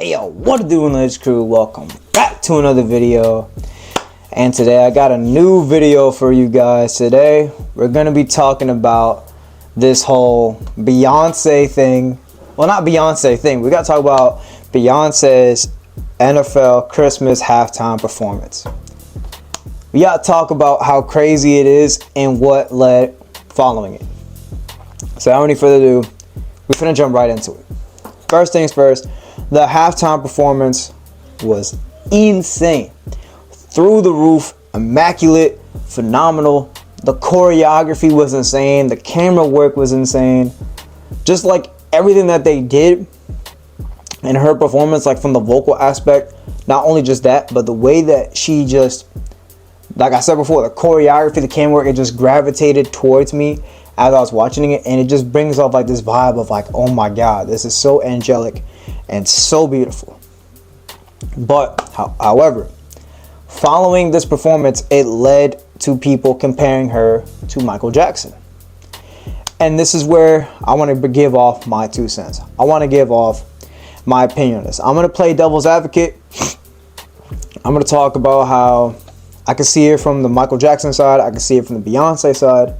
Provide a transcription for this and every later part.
Hey yo, what to do, NLH Crew? Welcome back to another video. And today I got a new video for you guys. Today we're gonna be talking about this whole Beyonce thing. Well, not Beyonce thing. We gotta talk about Beyonce's NFL Christmas halftime performance. We gotta talk about how crazy it is and what led following it. So without any further ado, we're finna jump right into it. First things first, the halftime performance was insane. Through the roof, immaculate, phenomenal. The choreography was insane. The camera work was insane. Just like everything that they did in her performance, like from the vocal aspect, not only just that, but the way that she just, like I said before, the choreography, the camera work, it just gravitated towards me as I was watching it, and it just brings off like this vibe of like, oh my god, this is so angelic and so beautiful. But however, following this performance, it led to people comparing her to Michael Jackson. And this is where I want to give off my 2 cents. I want to give off my opinion on this. I'm going to play devil's advocate. I'm going to talk about how I can see it from the Michael Jackson side, I can see it from the Beyonce side,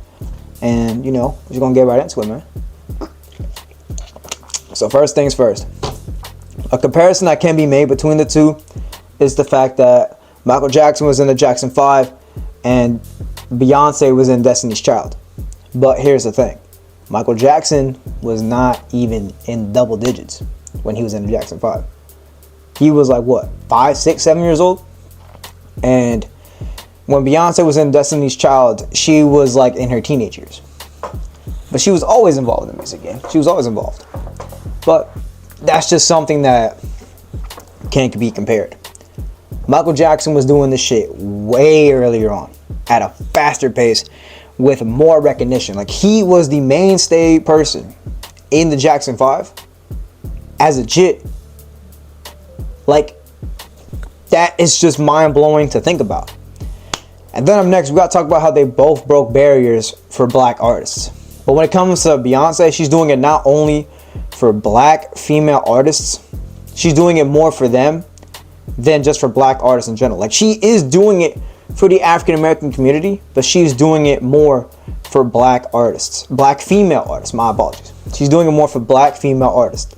and you know, we're just going to get right into it, man. So first things first. A comparison that can be made between the two is the fact that Michael Jackson was in the Jackson 5 and Beyonce was in Destiny's Child. But here's the thing. Michael Jackson was not even in double digits when he was in the Jackson 5. He was like, what, 5, 6, 7 years old? And when Beyonce was in Destiny's Child, she was like in her teenage years. But she was always involved in the music game. She was always involved. But that's just something that can't be compared. Michael Jackson was doing this shit way earlier on, at a faster pace, with more recognition. Like, he was the mainstay person in the Jackson 5 as a jit. Like, that is just mind-blowing to think about. And then up next, we got to talk about how they both broke barriers for black artists. But when it comes to Beyonce, she's doing it not only for black female artists, she's doing it more for them than just for black artists in general. Like, she is doing it for the African American community, but she's doing it more for black artists, black female artists, my apologies. She's doing it more for black female artists.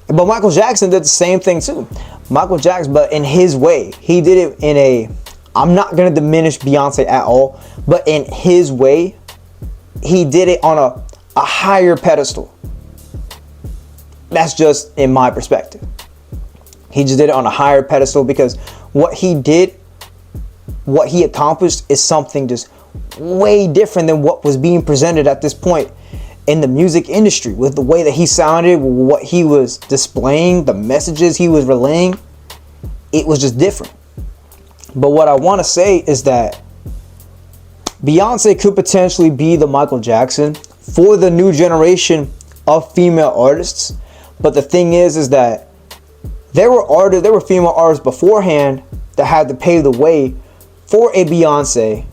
But Michael Jackson did the same thing too. Michael Jackson, but in his way, he did it in a, I'm not going to diminish Beyonce at all, but in his way, he did it on a higher pedestal. That's just in my perspective. He just did it on a higher pedestal because what he did, what he accomplished is something just way different than what was being presented at this point in the music industry, with the way that he sounded, what he was displaying, the messages he was relaying. It was just different. But what I want to say is that Beyonce could potentially be the Michael Jackson for the new generation of female artists. But the thing is that there were female artists beforehand that had to pave the way for a Beyonce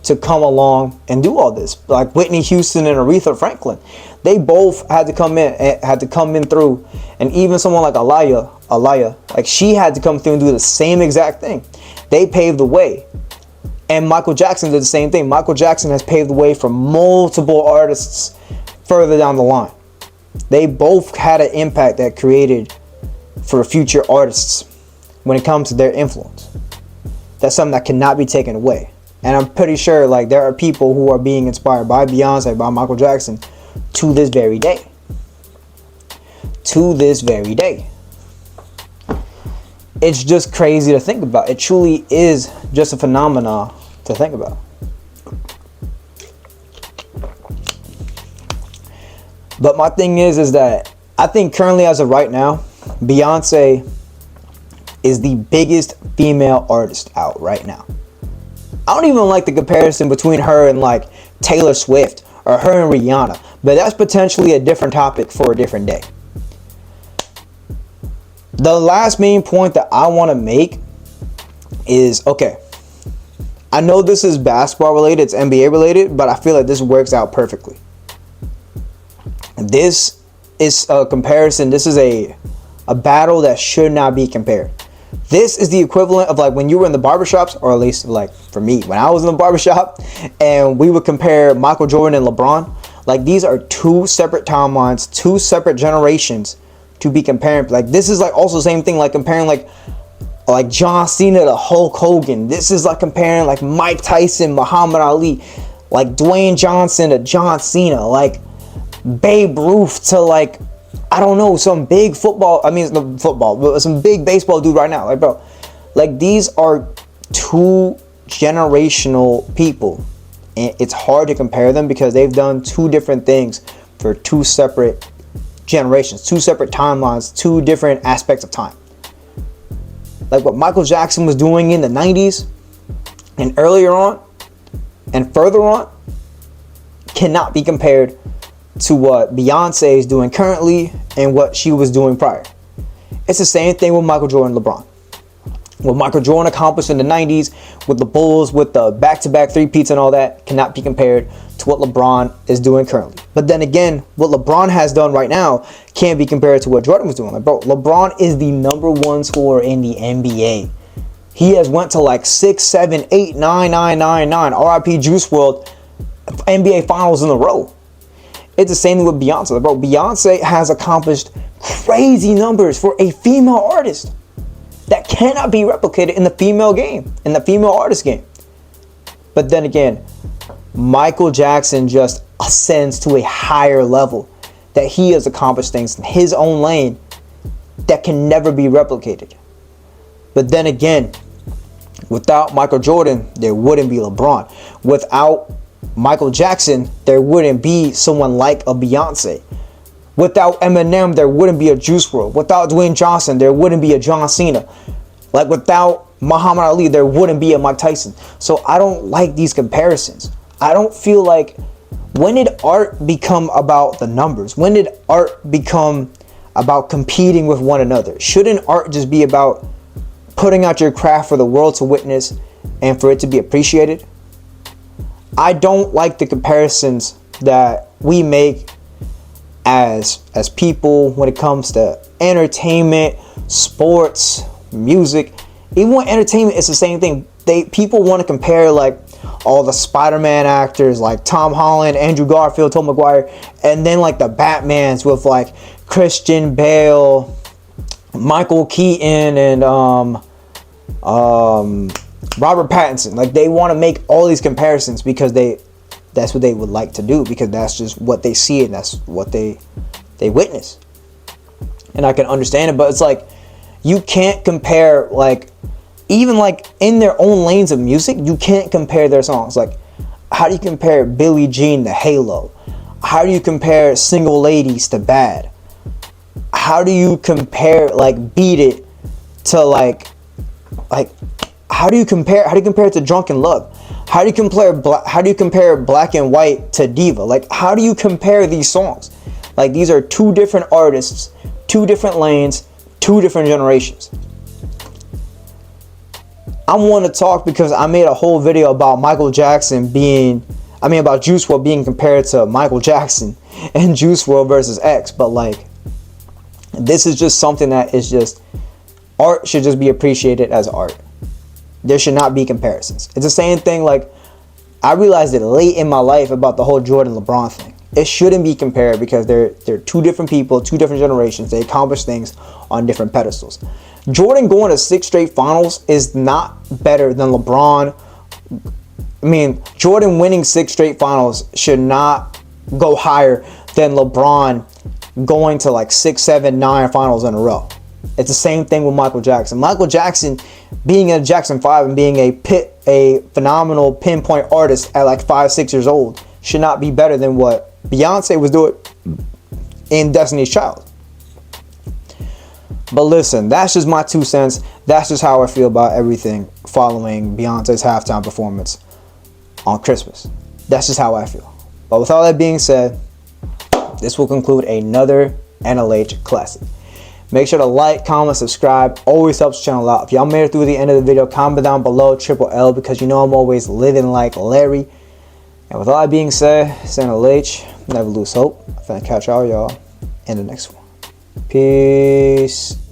to come along and do all this. Like Whitney Houston and Aretha Franklin, they both had to come in through, and even someone like Aliyah, like she had to come through and do the same exact thing. They paved the way. And Michael Jackson did the same thing. Michael Jackson has paved the way for multiple artists further down the line. They both had an impact that created for future artists when it comes to their influence. That's something that cannot be taken away. And I'm pretty sure like there are people who are being inspired by Beyonce, by Michael Jackson to this very day. To this very day. It's just crazy to think about. It truly is just a phenomenon to think about. But my thing is that I think currently as of right now, Beyonce is the biggest female artist out right now. I don't even like the comparison between her and like Taylor Swift or her and Rihanna, but that's potentially a different topic for a different day. The last main point that I want to make is, okay, I know this is basketball related, it's NBA related, but I feel like this works out perfectly. This is a comparison. This is a a battle that should not be compared. This is the equivalent of like when you were in the barbershops, or at least like for me, when I was in the barbershop and we would compare Michael Jordan and LeBron. Like, these are two separate timelines, two separate generations to be comparing. Like, this is like also the same thing like comparing like John Cena to Hulk Hogan. This is like comparing like Mike Tyson, Muhammad Ali, like Dwayne Johnson to John Cena, like Babe Ruth to like, I don't know, some big football, but some big baseball dude right now. Like, bro, like, these are two generational people. And it's hard to compare them because they've done two different things for two separate generations, two separate timelines, two different aspects of time. Like what Michael Jackson was doing in the 90s and earlier on and further on cannot be compared to what Beyonce is doing currently and what she was doing prior. It's the same thing with Michael Jordan and LeBron. What Michael Jordan accomplished in the 90s with the Bulls, with the back-to-back three-peats and all that, cannot be compared to what LeBron is doing currently. But then again, what LeBron has done right now can't be compared to what Jordan was doing. Like, bro, LeBron is the #1 scorer in the NBA. He has went to like 6, 7, 8, 9, 9, 9, 9, RIP Juice WRLD, NBA Finals in a row. It's the same thing with Beyonce. Like, bro, Beyonce has accomplished crazy numbers for a female artist that cannot be replicated in the female game, in the female artist game. But then again, Michael Jackson just ascends to a higher level, that he has accomplished things in his own lane that can never be replicated. But then again, without Michael Jordan, there wouldn't be LeBron. Without Michael Jackson, there wouldn't be someone like a Beyonce. Without Eminem, there wouldn't be a Juice WRLD. Without Dwayne Johnson, there wouldn't be a John Cena. Like, without Muhammad Ali, there wouldn't be a Mike Tyson. So I don't like these comparisons. I don't feel like, when did art become about the numbers? When did art become about competing with one another? Shouldn't art just be about putting out your craft for the world to witness and for it to be appreciated? I don't like the comparisons that we make as people when it comes to entertainment, sports, music. Even with entertainment, it's the same thing. People want to compare like all the Spider-Man actors like Tom Holland, Andrew Garfield, Tom Maguire, and then like the Batmans with like Christian Bale, Michael Keaton, and Robert Pattinson. Like, they want to make all these comparisons because that's what they would like to do, because that's just what they see and that's what they witness. And I can understand it, but it's like, you can't compare, like, even like in their own lanes of music, you can't compare their songs. Like, how do you compare Billie Jean to Halo? How do you compare Single Ladies to Bad? How do you compare like Beat It to like how do you compare it to Drunken Love? How do you compare Black and White to Diva? Like, how do you compare these songs? Like, these are two different artists, two different lanes, two different generations. I want to talk because I made a whole video about about Juice WRLD being compared to Michael Jackson and Juice WRLD versus X. But like, this is just something that is just, art should just be appreciated as art. There should not be comparisons. It's the same thing, like, I realized it late in my life about the whole Jordan LeBron thing. It shouldn't be compared because they're two different people, two different generations. They accomplish things on different pedestals. Jordan going to 6 straight finals is not better than LeBron. I mean, Jordan winning 6 straight finals should not go higher than LeBron going to like 6, 7, 9 finals in a row. It's the same thing with Michael Jackson. Michael Jackson being a Jackson 5 and being a phenomenal pinpoint artist at like 5, 6 years old should not be better than what Beyonce was doing in Destiny's Child. But listen, that's just my 2 cents. That's just how I feel about everything following Beyonce's halftime performance on Christmas. That's just how I feel. But with all that being said, this will conclude another NLH Classic. Make sure to like, comment, subscribe. Always helps the channel out. If y'all made it through the end of the video, comment down below L, because you know I'm always living like Larry. And with all that being said, it's NLH. Never lose hope. I'm finna catch all y'all in the next one. Peace.